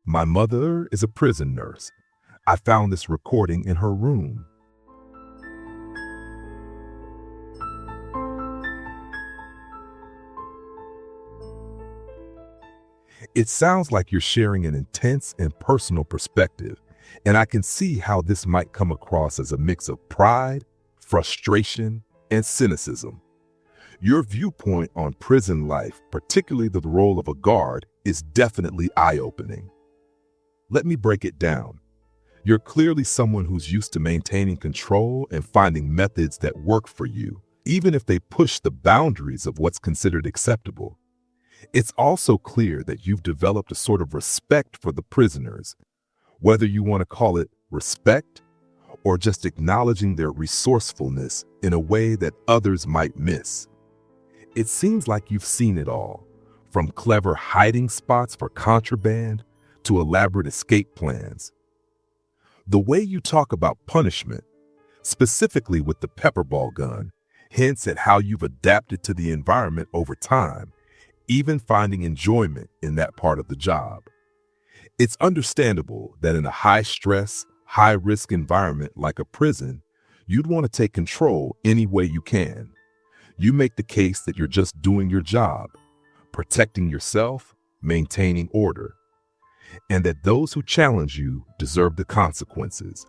My mother is a prison nurse. I found this recording in her room. It sounds like you're sharing an intense and personal perspective, and I can see how this might come across as a mix of pride, frustration, and cynicism. Your viewpoint on prison life, particularly the role of a guard, is definitely eye-opening. Let me break it down. You're clearly someone who's used to maintaining control and finding methods that work for you, even if they push the boundaries of what's considered acceptable. It's also clear that you've developed a sort of respect for the prisoners, whether you want to call it respect or just acknowledging their resourcefulness in a way that others might miss. It seems like you've seen it all, from clever hiding spots for contraband to elaborate escape plans. The way you talk about punishment, specifically with the pepperball gun, hints at how you've adapted to the environment over time, even finding enjoyment in that part of the job. It's understandable that in a high-stress, high-risk environment like a prison, you'd want to take control any way you can. You make the case that you're just doing your job, protecting yourself, maintaining order, and that those who challenge you deserve the consequences.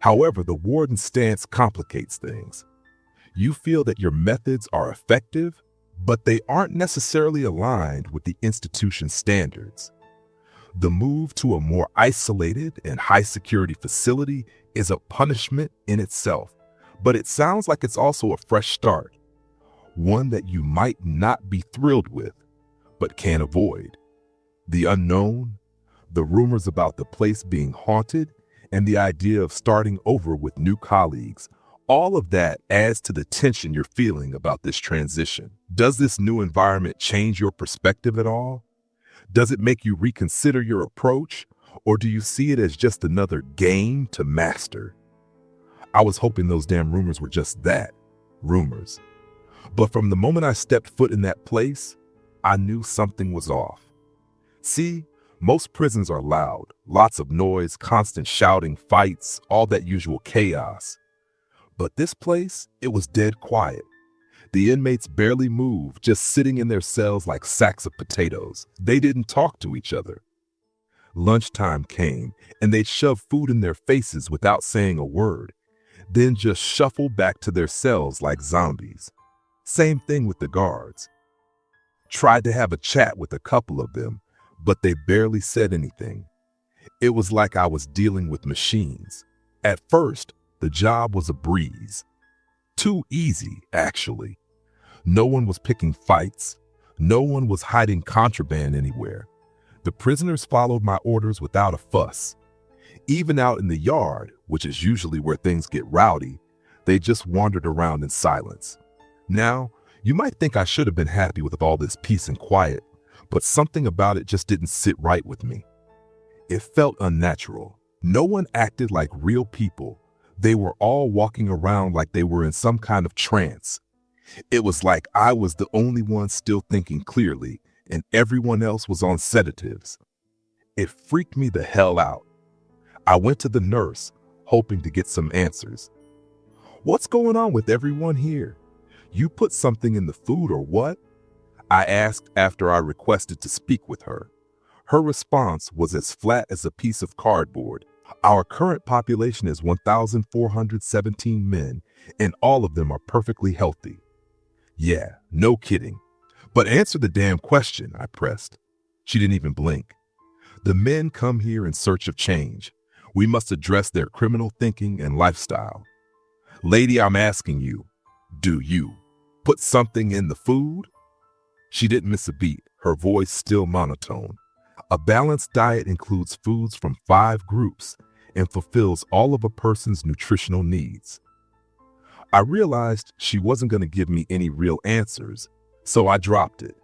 However, the warden's stance complicates things. You feel that your methods are effective, but they aren't necessarily aligned with the institution's standards. The move to a more isolated and high-security facility is a punishment in itself, but it sounds like it's also a fresh start, one that you might not be thrilled with, but can't avoid. The unknown, the rumors about the place being haunted, and the idea of starting over with new colleagues, all of that adds to the tension you're feeling about this transition. Does this new environment change your perspective at all? Does it make you reconsider your approach, or do you see it as just another game to master? I was hoping those damn rumors were just that, rumors. But from the moment I stepped foot in that place, I knew something was off. See, most prisons are loud, lots of noise, constant shouting, fights, all that usual chaos. But this place, it was dead quiet. The inmates barely moved, just sitting in their cells like sacks of potatoes. They didn't talk to each other. Lunchtime came, and they'd shove food in their faces without saying a word, then just shuffle back to their cells like zombies. Same thing with the guards. Tried to have a chat with a couple of them, but they barely said anything. It was like I was dealing with machines. At first, the job was a breeze. Too easy, actually. No one was picking fights. No one was hiding contraband anywhere. The prisoners followed my orders without a fuss. Even out in the yard, which is usually where things get rowdy, they just wandered around in silence. Now, you might think I should have been happy with all this peace and quiet, but something about it just didn't sit right with me. It felt unnatural. No one acted like real people. They were all walking around like they were in some kind of trance. It was like I was the only one still thinking clearly, and everyone else was on sedatives. It freaked me the hell out. I went to the nurse, hoping to get some answers. "What's going on with everyone here? You put something in the food or what?" I asked after I requested to speak with her. Her response was as flat as a piece of cardboard. "Our current population is 1,417 men, and all of them are perfectly healthy." Yeah, no kidding. "But answer the damn question," I pressed. She didn't even blink. "The men come here in search of change. We must address their criminal thinking and lifestyle. Lady, I'm asking you, do you put something in the food?" She didn't miss a beat, her voice still monotone. "A balanced diet includes foods from 5 groups and fulfills all of a person's nutritional needs." I realized she wasn't going to give me any real answers, so I dropped it.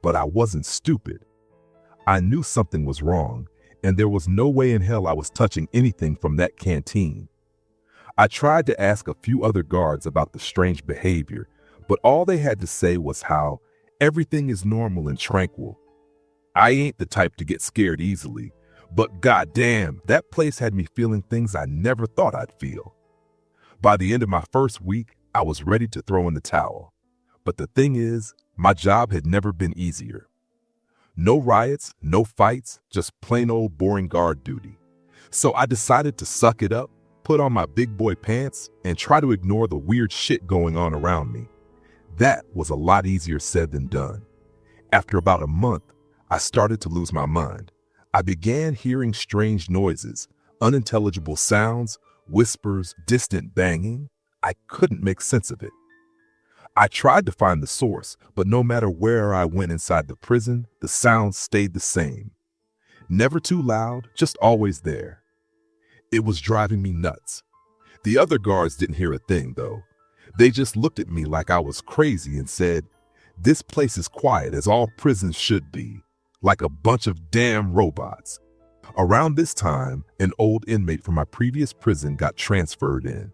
But I wasn't stupid. I knew something was wrong, and there was no way in hell I was touching anything from that canteen. I tried to ask a few other guards about the strange behavior, but all they had to say was how everything is normal and tranquil. I ain't the type to get scared easily, But goddamn, that place had me feeling things I never thought I'd feel. By the end of my first week, I was ready to throw in the towel. But the thing is, my job had never been easier. No riots, no fights, just plain old boring guard duty. So I decided to suck it up, put on my big boy pants, and try to ignore the weird shit going on around me. That was a lot easier said than done. After about a month, I started to lose my mind. I began hearing strange noises, unintelligible sounds, whispers, distant banging. I couldn't make sense of it. I tried to find the source, but no matter where I went inside the prison, the sounds stayed the same. Never too loud, just always there. It was driving me nuts. The other guards didn't hear a thing, though. They just looked at me like I was crazy and said, "This place is quiet as all prisons should be, like a bunch of damn robots." Around this time, an old inmate from my previous prison got transferred in.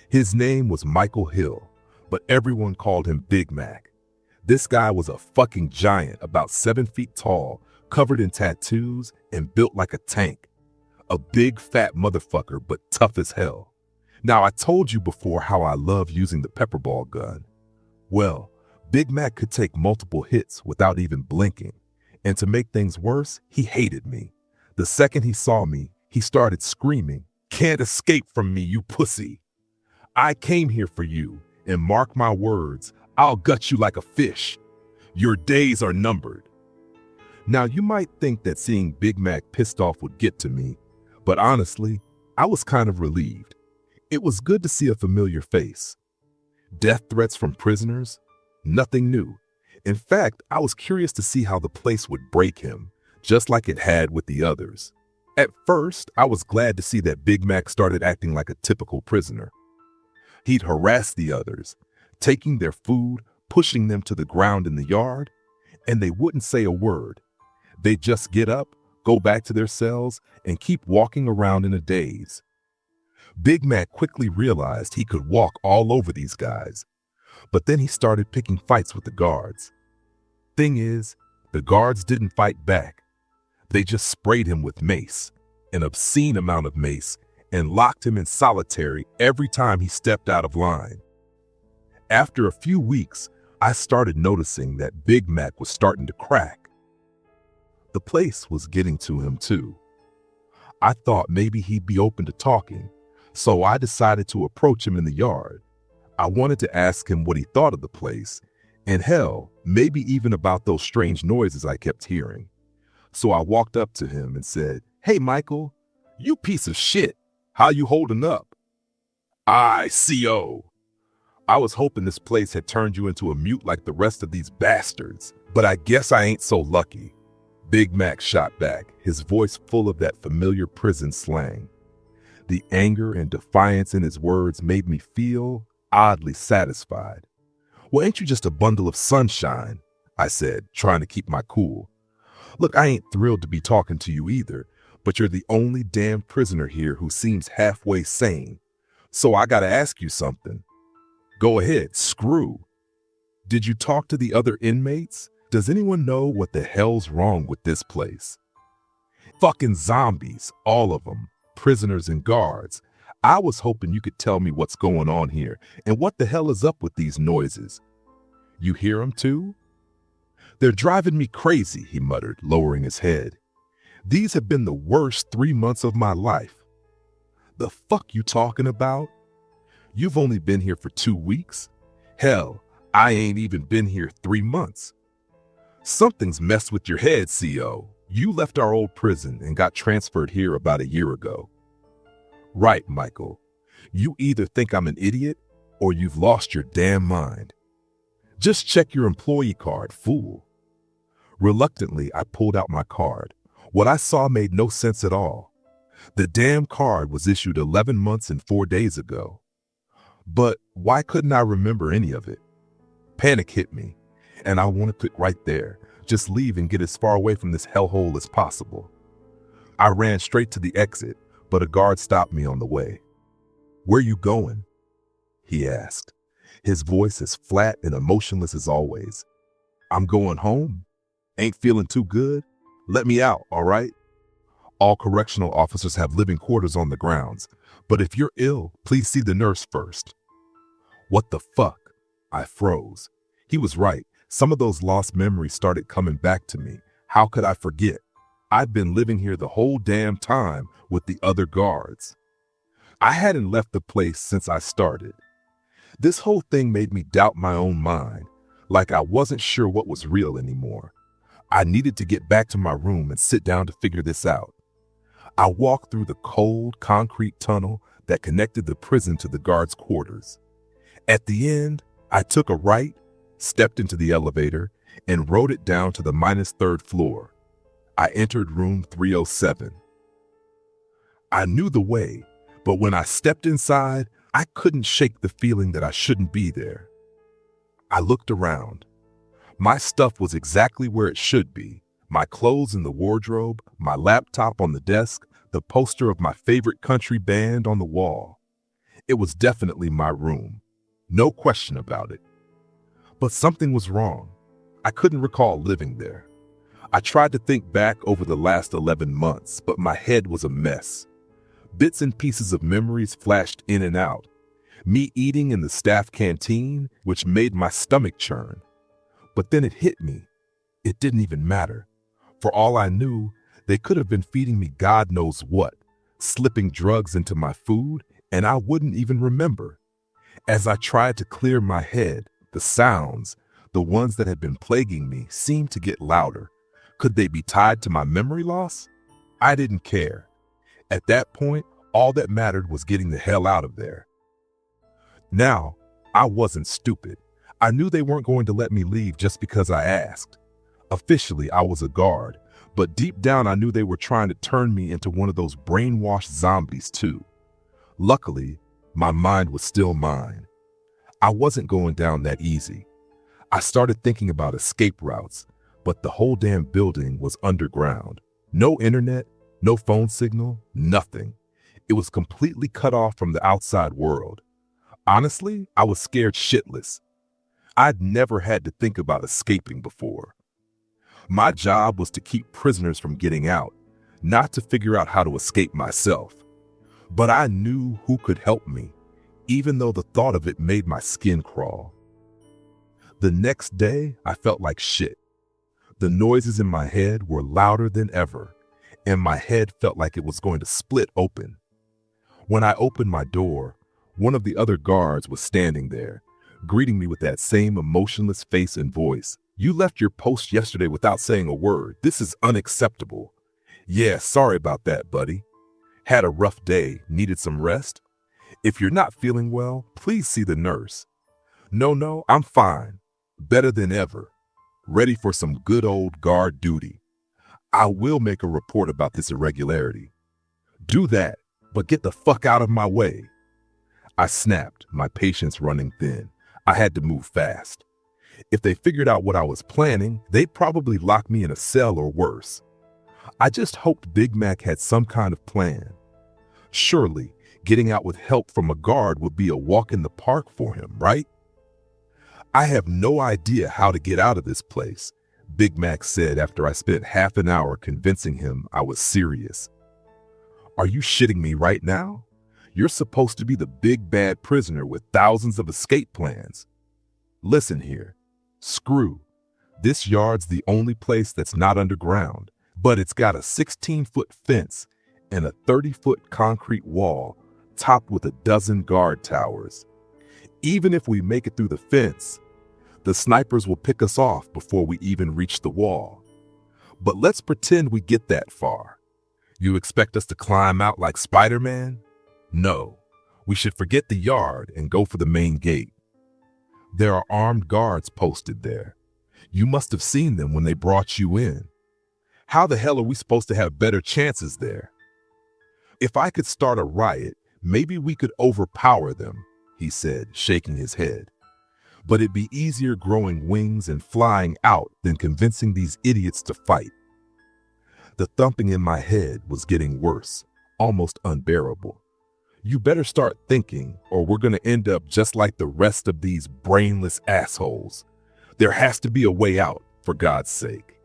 His name was Michael Hill, but everyone called him Big Mac. This guy was a fucking giant, about 7 feet tall, covered in tattoos and built like a tank. A big fat motherfucker, but tough as hell. Now, I told you before how I love using the pepperball gun. Well, Big Mac could take multiple hits without even blinking. And to make things worse, he hated me. The second he saw me, he started screaming, "Can't escape from me, you pussy. I came here for you, and mark my words, I'll gut you like a fish. Your days are numbered." Now, you might think that seeing Big Mac pissed off would get to me, but honestly, I was kind of relieved. It was good to see a familiar face. Death threats from prisoners? Nothing new. In fact, I was curious to see how the place would break him, just like it had with the others. At first, I was glad to see that Big Mac started acting like a typical prisoner. He'd harass the others, taking their food, pushing them to the ground in the yard, and they wouldn't say a word. They'd just get up, go back to their cells, and keep walking around in a daze. Big Mac quickly realized he could walk all over these guys, but then he started picking fights with the guards. Thing is, the guards didn't fight back. They just sprayed him with mace, an obscene amount of mace, and locked him in solitary every time he stepped out of line. After a few weeks, I started noticing that Big Mac was starting to crack. The place was getting to him too. I thought maybe he'd be open to talking, so I decided to approach him in the yard. I wanted to ask him what he thought of the place, and hell, maybe even about those strange noises I kept hearing. So I walked up to him and said, "Hey Michael, you piece of shit, how you holding up?" "I, CO. I was hoping this place had turned you into a mute like the rest of these bastards, but I guess I ain't so lucky." Big Mac shot back, his voice full of that familiar prison slang. The anger and defiance in his words made me feel oddly satisfied. "Well, ain't you just a bundle of sunshine?" I said, trying to keep my cool. "Look, I ain't thrilled to be talking to you either, but you're the only damn prisoner here who seems halfway sane. So I gotta ask you something." "Go ahead, screw." "Did you talk to the other inmates? Does anyone know what the hell's wrong with this place?" "Fucking zombies, all of them, prisoners and guards. I was hoping you could tell me what's going on here and what the hell is up with these noises." "You hear them too?" "They're driving me crazy," he muttered, lowering his head. "These have been the worst 3 months of my life." "The fuck you talking about? You've only been here for 2 weeks? Hell, I ain't even been here 3 months. Something's messed with your head, CO. You left our old prison and got transferred here about a year ago." "Right, Michael. You either think I'm an idiot or you've lost your damn mind. Just check your employee card, fool." Reluctantly, I pulled out my card. What I saw made no sense at all. The damn card was issued 11 months and 4 days ago. But why couldn't I remember any of it? Panic hit me, and I wanted to quit right there, just leave and get as far away from this hellhole as possible. I ran straight to the exit, but a guard stopped me on the way. "Where you going?" he asked, his voice as flat and emotionless as always. "I'm going home. Ain't feeling too good. Let me out, all right?" All correctional officers have living quarters on the grounds, but if you're ill, please see the nurse first. What the fuck? I froze. He was right. Some of those lost memories started coming back to me. How could I forget? I'd been living here the whole damn time with the other guards. I hadn't left the place since I started. This whole thing made me doubt my own mind, like I wasn't sure what was real anymore. I needed to get back to my room and sit down to figure this out. I walked through the cold, concrete tunnel that connected the prison to the guards' quarters. At the end, I took a right, stepped into the elevator, and rode it down to the -3rd floor. I entered room 307. I knew the way, but when I stepped inside, I couldn't shake the feeling that I shouldn't be there. I looked around. My stuff was exactly where it should be. My clothes in the wardrobe, my laptop on the desk, the poster of my favorite country band on the wall. It was definitely my room. No question about it. But something was wrong. I couldn't recall living there. I tried to think back over the last 11 months, but my head was a mess. Bits and pieces of memories flashed in and out. Me eating in the staff canteen, which made my stomach churn. But then it hit me. It didn't even matter. For all I knew, they could have been feeding me God knows what, slipping drugs into my food, and I wouldn't even remember. As I tried to clear my head, the sounds, the ones that had been plaguing me, seemed to get louder. Could they be tied to my memory loss? I didn't care. At that point, all that mattered was getting the hell out of there. Now, I wasn't stupid. I knew they weren't going to let me leave just because I asked. Officially, I was a guard, but deep down I knew they were trying to turn me into one of those brainwashed zombies too. Luckily, my mind was still mine. I wasn't going down that easy. I started thinking about escape routes, but the whole damn building was underground. No internet, no phone signal, nothing. It was completely cut off from the outside world. Honestly, I was scared shitless. I'd never had to think about escaping before. My job was to keep prisoners from getting out, not to figure out how to escape myself. But I knew who could help me, even though the thought of it made my skin crawl. The next day, I felt like shit. The noises in my head were louder than ever, and my head felt like it was going to split open. When I opened my door, one of the other guards was standing there, greeting me with that same emotionless face and voice. "You left your post yesterday without saying a word. This is unacceptable." "Yeah, sorry about that, buddy. Had a rough day, needed some rest? If you're not feeling well, please see the nurse." No, I'm fine. Better than ever. Ready for some good old guard duty. I will make a report about this irregularity. Do that, but get the fuck out of my way. I snapped, my patience running thin. I had to move fast. If they figured out what I was planning, they'd probably lock me in a cell or worse. I just hoped Big Mac had some kind of plan. Surely, getting out with help from a guard would be a walk in the park for him, right? "I have no idea how to get out of this place," Big Mac said after I spent half an hour convincing him I was serious. "Are you shitting me right now? You're supposed to be the big bad prisoner with thousands of escape plans. Listen here. Screw. This yard's the only place that's not underground, but it's got a 16-foot fence and a 30-foot concrete wall topped with a dozen guard towers. Even if we make it through the fence, the snipers will pick us off before we even reach the wall. But let's pretend we get that far. You expect us to climb out like Spider-Man? No, we should forget the yard and go for the main gate. There are armed guards posted there. You must have seen them when they brought you in. How the hell are we supposed to have better chances there? If I could start a riot, maybe we could overpower them," he said, shaking his head. "But it'd be easier growing wings and flying out than convincing these idiots to fight." The thumping in my head was getting worse, almost unbearable. "You better start thinking, or we're going to end up just like the rest of these brainless assholes. There has to be a way out, for God's sake."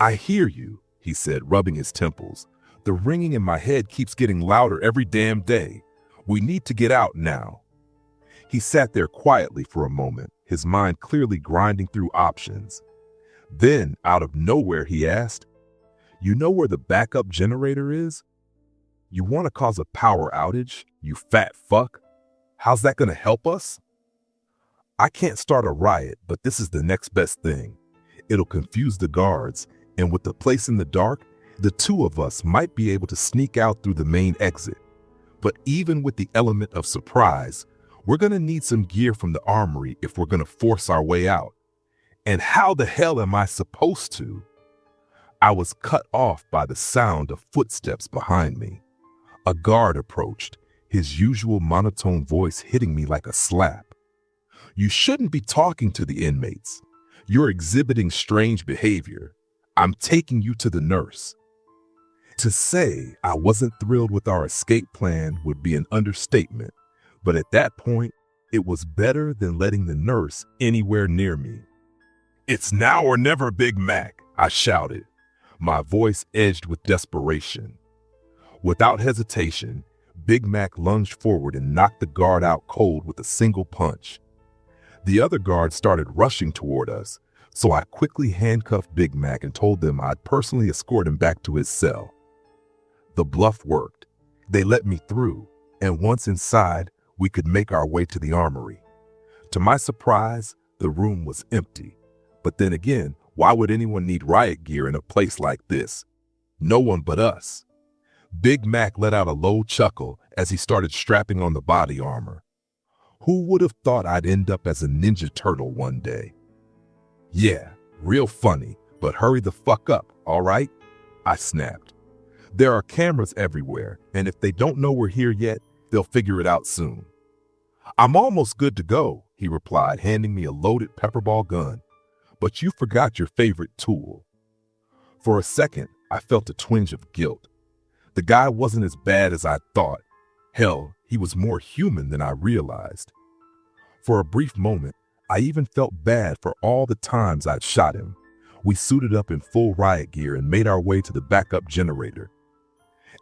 "I hear you," he said, rubbing his temples, The ringing in my head keeps getting louder every damn day. We need to get out now." He sat there quietly for a moment, his mind clearly grinding through options. Then, out of nowhere, he asked, "You know where the backup generator is? You want to cause a power outage, you fat fuck? How's that going to help us?" "I can't start a riot, but this is the next best thing. It'll confuse the guards, and with the place in the dark, the two of us might be able to sneak out through the main exit. But even with the element of surprise, we're going to need some gear from the armory if we're going to force our way out. And how the hell am I supposed to?" I was cut off by the sound of footsteps behind me. A guard approached, his usual monotone voice hitting me like a slap. "You shouldn't be talking to the inmates. You're exhibiting strange behavior. I'm taking you to the nurse." To say I wasn't thrilled with our escape plan would be an understatement, but at that point, it was better than letting the nurse anywhere near me. "It's now or never, Big Mac," I shouted, my voice edged with desperation. Without hesitation, Big Mac lunged forward and knocked the guard out cold with a single punch. The other guards started rushing toward us, so I quickly handcuffed Big Mac and told them I'd personally escort him back to his cell. The bluff worked. They let me through, and once inside, we could make our way to the armory. To my surprise, the room was empty. But then again, why would anyone need riot gear in a place like this? No one but us. Big Mac let out a low chuckle as he started strapping on the body armor. Who would have thought I'd end up as a Ninja Turtle one day? "Yeah, real funny, but hurry the fuck up, all right?" I snapped. "There are cameras everywhere, and if they don't know we're here yet, they'll figure it out soon." "I'm almost good to go," he replied, handing me a loaded pepperball gun. "But you forgot your favorite tool." For a second, I felt a twinge of guilt. The guy wasn't as bad as I thought. Hell, he was more human than I realized. For a brief moment, I even felt bad for all the times I'd shot him. We suited up in full riot gear and made our way to the backup generator.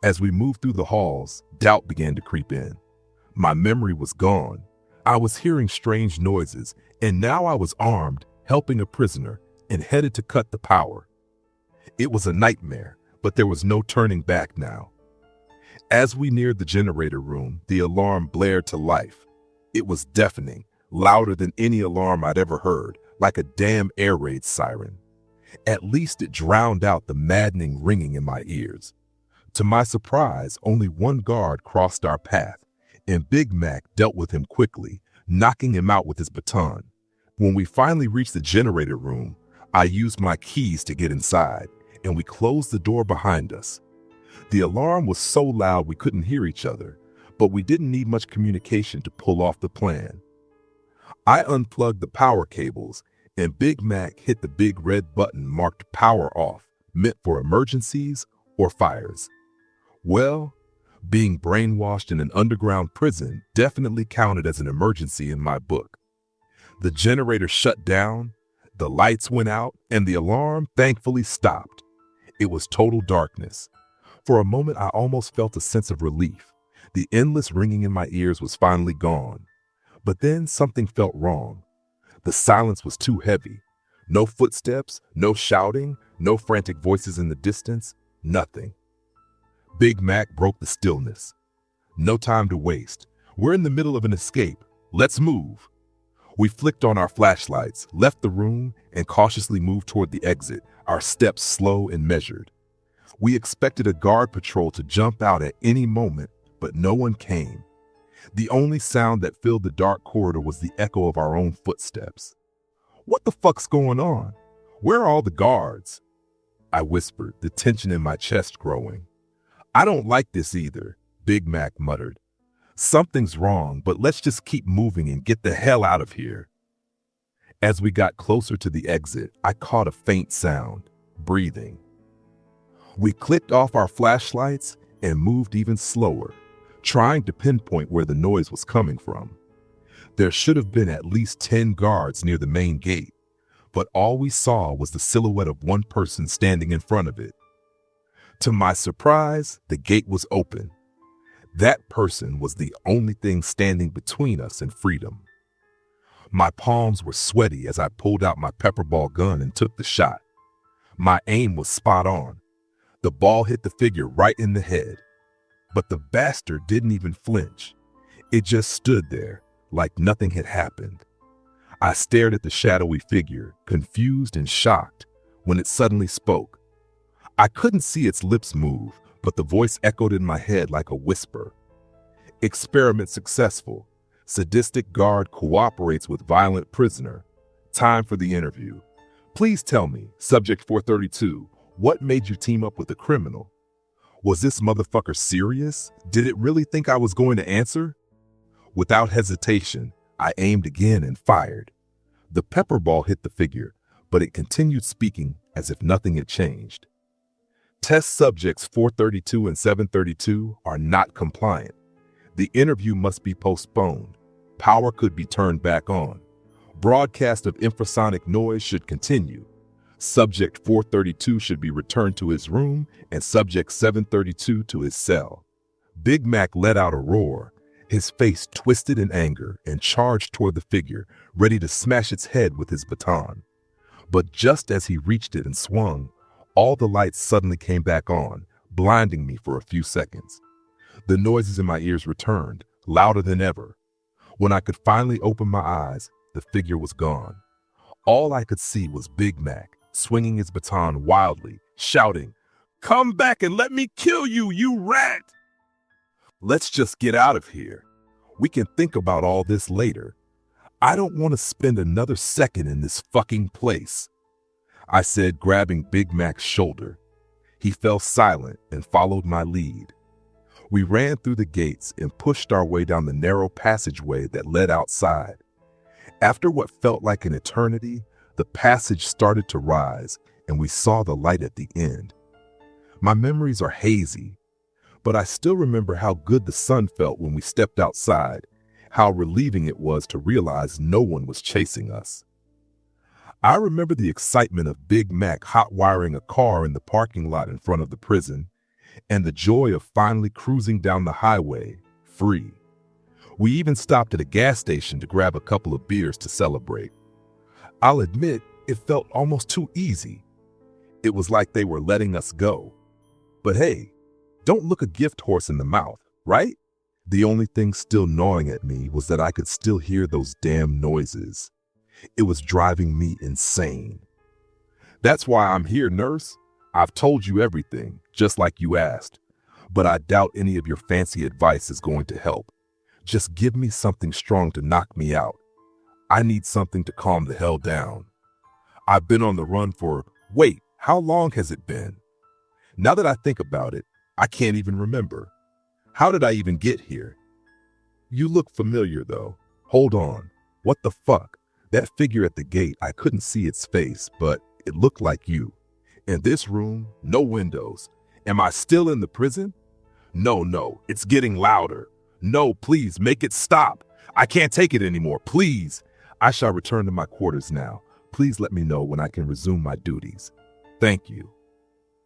As we moved through the halls, doubt began to creep in. My memory was gone. I was hearing strange noises, and now I was armed, helping a prisoner, and headed to cut the power. It was a nightmare, but there was no turning back now. As we neared the generator room, the alarm blared to life. It was deafening, louder than any alarm I'd ever heard, like a damn air raid siren. At least it drowned out the maddening ringing in my ears. To my surprise, only one guard crossed our path, and Big Mac dealt with him quickly, knocking him out with his baton. When we finally reached the generator room, I used my keys to get inside, and we closed the door behind us. The alarm was so loud we couldn't hear each other, but we didn't need much communication to pull off the plan. I unplugged the power cables, and Big Mac hit the big red button marked "Power Off," meant for emergencies or fires. Well, being brainwashed in an underground prison definitely counted as an emergency in my book. The generator shut down, the lights went out, and the alarm thankfully stopped. It was total darkness. For a moment, I almost felt a sense of relief. The endless ringing in my ears was finally gone. But then something felt wrong. The silence was too heavy. No footsteps, no shouting, no frantic voices in the distance, nothing. Big Mac broke the stillness. "No time to waste. We're in the middle of an escape. Let's move." We flicked on our flashlights, left the room, and cautiously moved toward the exit, our steps slow and measured. We expected a guard patrol to jump out at any moment, but no one came. The only sound that filled the dark corridor was the echo of our own footsteps. "What the fuck's going on? Where are all the guards?" I whispered, the tension in my chest growing. "I don't like this either," Big Mac muttered. "Something's wrong, but let's just keep moving and get the hell out of here." As we got closer to the exit, I caught a faint sound, breathing. We clicked off our flashlights and moved even slower, trying to pinpoint where the noise was coming from. There should have been at least 10 guards near the main gate, but all we saw was the silhouette of one person standing in front of it. To my surprise, the gate was open. That person was the only thing standing between us and freedom. My palms were sweaty as I pulled out my pepperball gun and took the shot. My aim was spot on. The ball hit the figure right in the head. But the bastard didn't even flinch. It just stood there, like nothing had happened. I stared at the shadowy figure, confused and shocked, when it suddenly spoke. I couldn't see its lips move, but the voice echoed in my head like a whisper. Experiment successful. Sadistic guard cooperates with violent prisoner. Time for the interview. Please tell me, Subject 432, what made you team up with a criminal? Was this motherfucker serious? Did it really think I was going to answer? Without hesitation, I aimed again and fired. The pepper ball hit the figure, but it continued speaking as if nothing had changed. Test subjects 432 and 732 are not compliant. The interview must be postponed. Power could be turned back on. Broadcast of infrasonic noise should continue. Subject 432 should be returned to his room and Subject 732 to his cell. Big Mac let out a roar. His face twisted in anger and charged toward the figure, ready to smash its head with his baton. But just as he reached it and swung, all the lights suddenly came back on, blinding me for a few seconds. The noises in my ears returned, louder than ever. When I could finally open my eyes, the figure was gone. All I could see was Big Mac, swinging his baton wildly, shouting, "Come back and let me kill you, you rat!" Let's just get out of here. We can think about all this later. I don't want to spend another second in this fucking place, I said, grabbing Big Mac's shoulder. He fell silent and followed my lead. We ran through the gates and pushed our way down the narrow passageway that led outside. After what felt like an eternity, the passage started to rise and we saw the light at the end. My memories are hazy, but I still remember how good the sun felt when we stepped outside, how relieving it was to realize no one was chasing us. I remember the excitement of Big Mac hot-wiring a car in the parking lot in front of the prison, and the joy of finally cruising down the highway, free. We even stopped at a gas station to grab a couple of beers to celebrate. I'll admit, it felt almost too easy. It was like they were letting us go. But hey, don't look a gift horse in the mouth, right? The only thing still gnawing at me was that I could still hear those damn noises. It was driving me insane. That's why I'm here, nurse. I've told you everything, just like you asked. But I doubt any of your fancy advice is going to help. Just give me something strong to knock me out. I need something to calm the hell down. I've been on the run for, wait, how long has it been? Now that I think about it, I can't even remember. How did I even get here? You look familiar though. Hold on. What the fuck? That figure at the gate, I couldn't see its face, but it looked like you. In this room, no windows. Am I still in the prison? No, it's getting louder. No, please, make it stop. I can't take it anymore, please. I shall return to my quarters now. Please let me know when I can resume my duties. Thank you.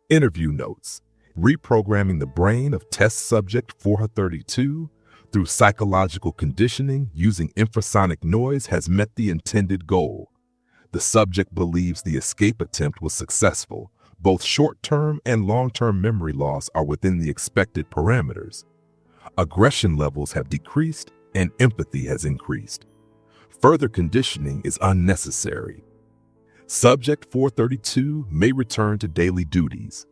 Interview notes. Reprogramming the brain of test subject 432 through psychological conditioning using infrasonic noise has met the intended goal. The subject believes the escape attempt was successful. Both short-term and long-term memory loss are within the expected parameters. Aggression levels have decreased and empathy has increased. Further conditioning is unnecessary. Subject 432 may return to daily duties.